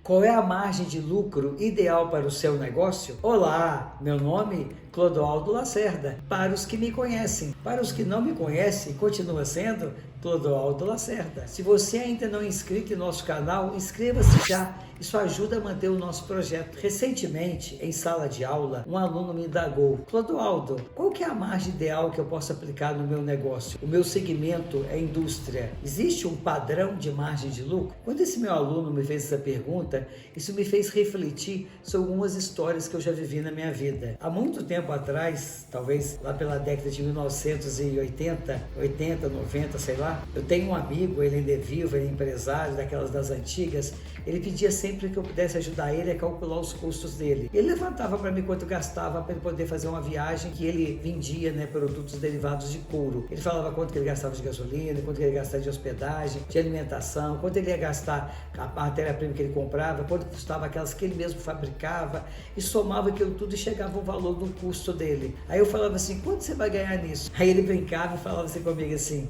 Qual é a margem de lucro ideal para o seu negócio? Olá, meu nome é Clodoaldo Lacerda. Para os que me conhecem, para os que não me conhecem, continua sendo Clodoaldo Lacerda. Se você ainda não é inscrito em nosso canal, inscreva-se já. Isso ajuda a manter o nosso projeto. Recentemente, em sala de aula, um aluno me indagou: Clodoaldo, qual que é a margem ideal que eu posso aplicar no meu negócio? O meu segmento é indústria. Existe um padrão de margem de lucro? Quando esse meu aluno me fez essa pergunta, isso me fez refletir sobre algumas histórias que eu já vivi na minha vida. Há muito tempo atrás, talvez lá pela década de 1980, 80, 90, sei lá, eu tenho um amigo, ele ainda é vivo, ele é empresário, daquelas das antigas. Ele pedia sempre que eu pudesse ajudar ele a calcular os custos dele. Ele levantava para mim quanto gastava para ele poder fazer uma viagem que ele vendia, produtos derivados de couro. Ele falava quanto que ele gastava de gasolina, quanto que ele gastava de hospedagem, de alimentação, quanto ele ia gastar a matéria-prima que ele comprava, quanto custava aquelas que ele mesmo fabricava, e somava aquilo tudo e chegava o valor do custo dele. Aí eu falava assim: quanto você vai ganhar nisso? Aí ele brincava e falava assim comigo assim: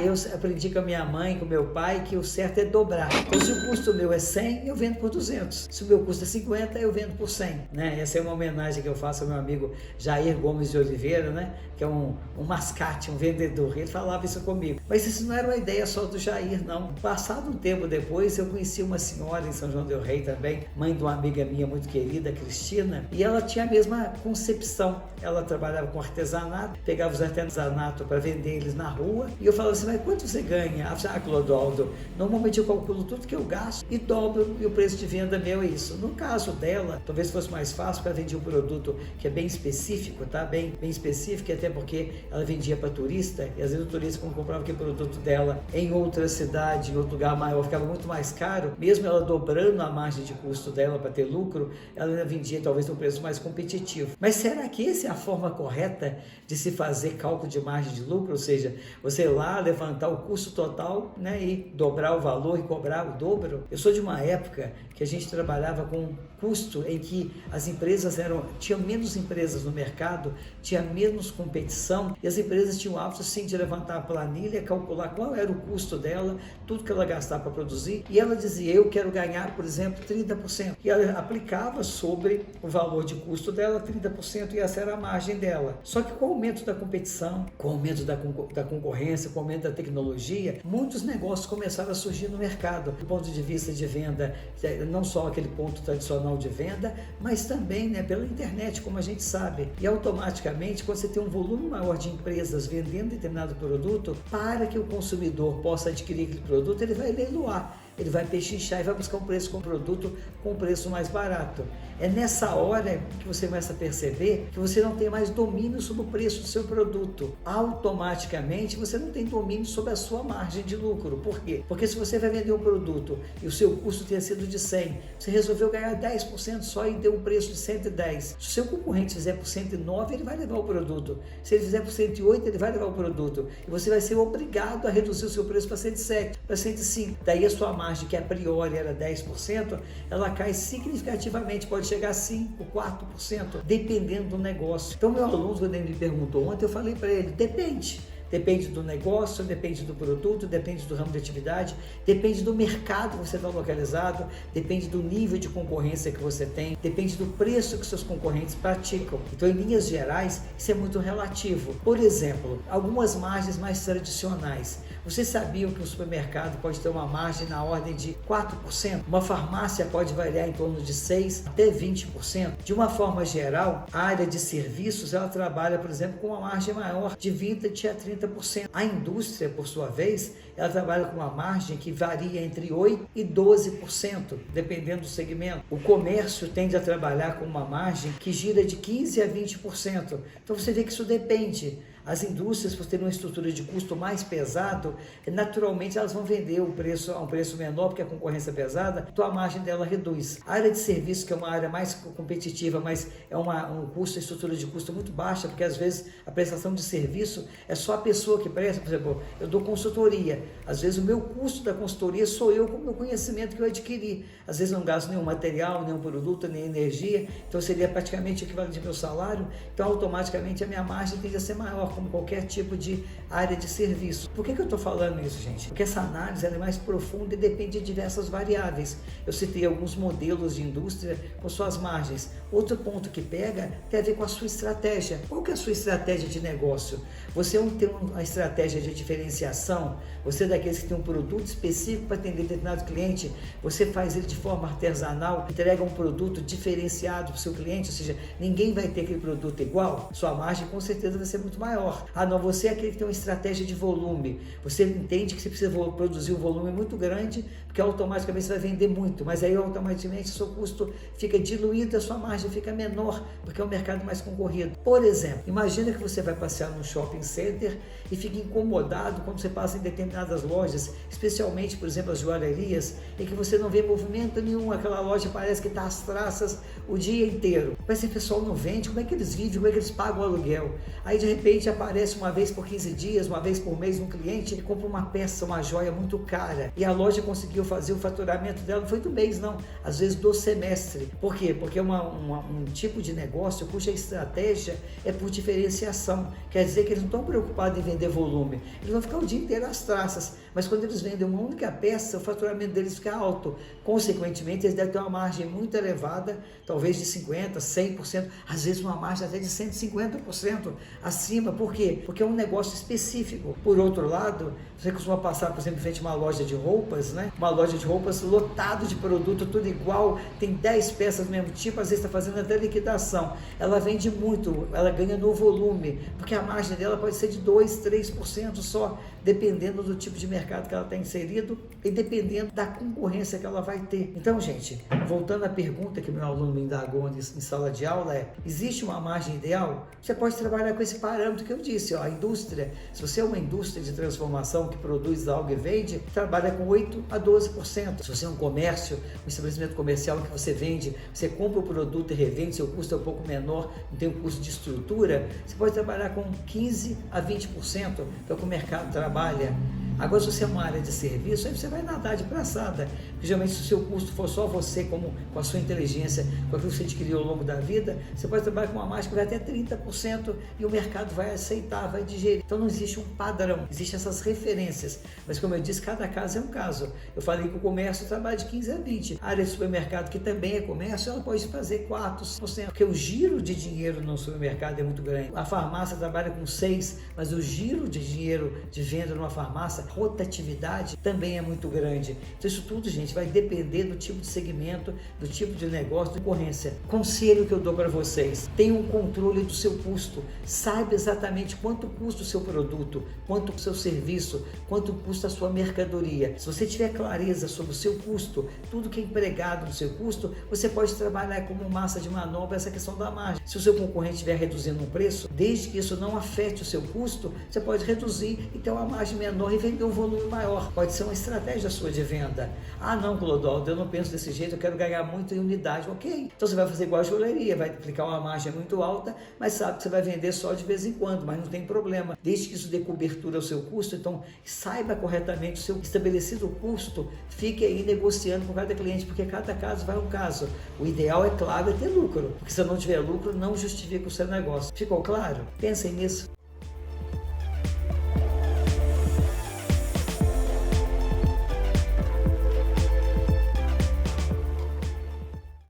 eu aprendi com a minha mãe, com o meu pai, que o certo é dobrar. Então se o custo meu é 100, eu vendo por 200. Se o meu custo é 50, eu vendo por 100. Essa é uma homenagem que eu faço ao meu amigo Jair Gomes de Oliveira, que é um mascate, um vendedor. Ele falava isso comigo. Mas isso não era uma ideia só do Jair, não. Passado um tempo depois, eu conheci uma senhora em São João del Rei também, mãe de uma amiga minha muito querida, Cristina, e ela tinha a mesma concepção. Ela trabalhava com artesanato, pegava os artesanatos para vender eles na rua, e eu falava assim: mas quanto você ganha? Ela falava: Clodoaldo, normalmente eu calculo tudo que eu gasto e dobro, e o preço de venda meu é isso. No caso dela, talvez fosse mais fácil, porque ela vendia um produto que é bem específico, bem específico, até porque ela vendia para turista, e às vezes o turista, quando comprava aquele produto dela em outra cidade, em outro lugar maior, ficava muito mais caro. Mesmo ela dobrando a margem de custo dela para ter lucro, ela ainda vendia talvez um preço mais competitivo. Mas será que essa é a forma correta de se fazer cálculo de margem de lucro? Ou seja, você ir lá levantar o custo total, e dobrar o valor e cobrar o dobro? Eu sou de uma época que a gente trabalhava com um custo em que as empresas tinham menos empresas no mercado, tinha menos competição, e as empresas tinham o hábito sim de levantar a planilha, calcular qual era o custo dela, tudo que ela gastava para produzir, e ela dizia: eu quero ganhar, por exemplo, 30%. E ela aplicava sobre o valor de custo dela 30%, e essa era a margem dela. Só que com o aumento da competição, com o aumento da concorrência, com o aumento da tecnologia, muitos negócios começaram a surgir no mercado, do ponto de vista de venda, não só aquele ponto tradicional de venda, mas também pela internet, como a gente sabe. E automaticamente, quando você tem um volume maior de empresas vendendo determinado produto, para que o consumidor possa adquirir aquele produto, ele vai leiloar. Ele vai pechinchar e vai buscar um preço com o produto com um preço mais barato. É nessa hora que você começa a perceber que você não tem mais domínio sobre o preço do seu produto. Automaticamente você não tem domínio sobre a sua margem de lucro. Por quê? Porque se você vai vender um produto e o seu custo tenha sido de 100, você resolveu ganhar 10% só e deu um preço de 110. Se o seu concorrente fizer por 109, ele vai levar o produto. Se ele fizer por 108, ele vai levar o produto. E você vai ser obrigado a reduzir o seu preço para 107, para 105. Daí a sua margem, que a priori era 10%, ela cai significativamente, pode chegar a 5%, 4%, dependendo do negócio. Então, meu aluno, quando ele me perguntou ontem, eu falei para ele: depende. Depende do negócio, depende do produto, depende do ramo de atividade, depende do mercado que você está localizado, depende do nível de concorrência que você tem, depende do preço que seus concorrentes praticam. Então, em linhas gerais, isso é muito relativo. Por exemplo, algumas margens mais tradicionais. Vocês sabiam que um supermercado pode ter uma margem na ordem de 4%? Uma farmácia pode variar em torno de 6% até 20%. De uma forma geral, a área de serviços, ela trabalha, por exemplo, com uma margem maior de 20% a 30%. A indústria, por sua vez, ela trabalha com uma margem que varia entre 8% e 12%, dependendo do segmento. O comércio tende a trabalhar com uma margem que gira de 15% a 20%. Então você vê que isso depende. As indústrias, por terem uma estrutura de custo mais pesado, naturalmente elas vão vender o preço a um preço menor, porque a concorrência é pesada, então a margem dela reduz. A área de serviço, que é uma área mais competitiva, mas é um custo, a estrutura de custo muito baixa, porque às vezes a prestação de serviço é só a pessoa que presta. Por exemplo, eu dou consultoria, às vezes o meu custo da consultoria sou eu com o meu conhecimento que eu adquiri. Às vezes não gasto nenhum material, nenhum produto, nem energia, então seria praticamente o equivalente ao meu salário, então automaticamente a minha margem tende a ser maior. como qualquer tipo de área de serviço. Por que eu estou falando isso, gente? Porque essa análise ela é mais profunda e depende de diversas variáveis. Eu citei alguns modelos de indústria com suas margens. Outro ponto que pega tem a ver com a sua estratégia. Qual que é a sua estratégia de negócio? Você tem uma estratégia de diferenciação? Você é daqueles que tem um produto específico para atender determinado cliente? Você faz ele de forma artesanal, entrega um produto diferenciado para o seu cliente, ou seja, ninguém vai ter aquele produto igual? Sua margem com certeza vai ser muito maior. Ah, não, você é aquele que tem uma estratégia de volume. Você entende que você precisa produzir um volume muito grande, porque automaticamente você vai vender muito, mas aí automaticamente o seu custo fica diluído, a sua margem fica menor, porque é um mercado mais concorrido. Por exemplo, imagina que você vai passear num shopping center e fica incomodado quando você passa em determinadas lojas, especialmente, por exemplo, as joalherias, em que você não vê movimento nenhum, aquela loja parece que está às traças o dia inteiro. Mas se o pessoal não vende, como é que eles vivem, como é que eles pagam o aluguel? Aí de repente aparece uma vez por 15 dias, uma vez por mês um cliente que compra uma peça, uma joia muito cara, e a loja conseguiu fazer o faturamento dela, não foi do mês não, às vezes do semestre. Por quê? Porque é um tipo de negócio cuja estratégia é por diferenciação. Quer dizer que eles não estão preocupados em vender volume, eles vão ficar o dia inteiro às traças, mas quando eles vendem uma única peça, o faturamento deles fica alto. Consequentemente, eles devem ter uma margem muito elevada, talvez de 50%, 100%, às vezes uma margem até de 150% acima. Por quê? Porque é um negócio específico. Por outro lado, você costuma passar, por exemplo, em frente a uma loja de roupas, né? Uma loja de roupas lotado de produto, tudo igual, tem 10 peças do mesmo tipo, às vezes está fazendo até liquidação. Ela vende muito, ela ganha no volume, porque a margem dela pode ser de 2%, 3% só, dependendo do tipo de mercado que ela está inserido e dependendo da concorrência que ela vai ter. Então, gente, voltando à pergunta que meu aluno me indagou em sala de aula existe uma margem ideal? Você pode trabalhar com esse parâmetro que eu disse, a indústria, se você é uma indústria de transformação que produz algo e vende, trabalha com 8% a 12%. Se você é um comércio, um estabelecimento comercial que você vende, você compra o produto e revende, seu custo é um pouco menor, não tem um custo de estrutura, você pode trabalhar com 15% a 20%, que é o que o mercado trabalha. Agora, se você é uma área de serviço, aí você vai nadar de braçada. Porque, geralmente, se o seu custo for só você, com a sua inteligência, com aquilo que você adquiriu ao longo da vida, você pode trabalhar com uma margem que vai até 30% e o mercado vai aceitar, vai digerir. Então, não existe um padrão, existem essas referências. Mas, como eu disse, cada caso é um caso. Eu falei que o comércio trabalha de 15% a 20%. A área de supermercado, que também é comércio, ela pode fazer 4%, 5%, porque o giro de dinheiro no supermercado é muito grande. A farmácia trabalha com 6%, mas o giro de dinheiro de venda numa farmácia, rotatividade também é muito grande. Então isso tudo, gente, vai depender do tipo de segmento, do tipo de negócio, de concorrência. Conselho que eu dou para vocês: tenha um controle do seu custo, saiba exatamente quanto custa o seu produto, quanto o seu serviço, quanto custa a sua mercadoria. Se você tiver clareza sobre o seu custo, tudo que é empregado no seu custo, você pode trabalhar como massa de manobra essa questão da margem. Se o seu concorrente estiver reduzindo o preço, desde que isso não afete o seu custo, você pode reduzir e ter uma margem menor e vender um volume maior. Pode ser uma estratégia sua de venda. Ah, não, Clodoaldo, eu não penso desse jeito, eu quero ganhar muito em unidade. Ok, então você vai fazer igual a joalheria, vai aplicar uma margem muito alta, mas sabe que você vai vender só de vez em quando, mas não tem problema, desde que isso dê cobertura ao seu custo. Então saiba corretamente o seu estabelecido custo, fique aí negociando com cada cliente, porque cada caso vai um caso. O ideal, é claro, é ter lucro, porque se não tiver lucro, não justifica o seu negócio. Ficou claro? Pensem nisso.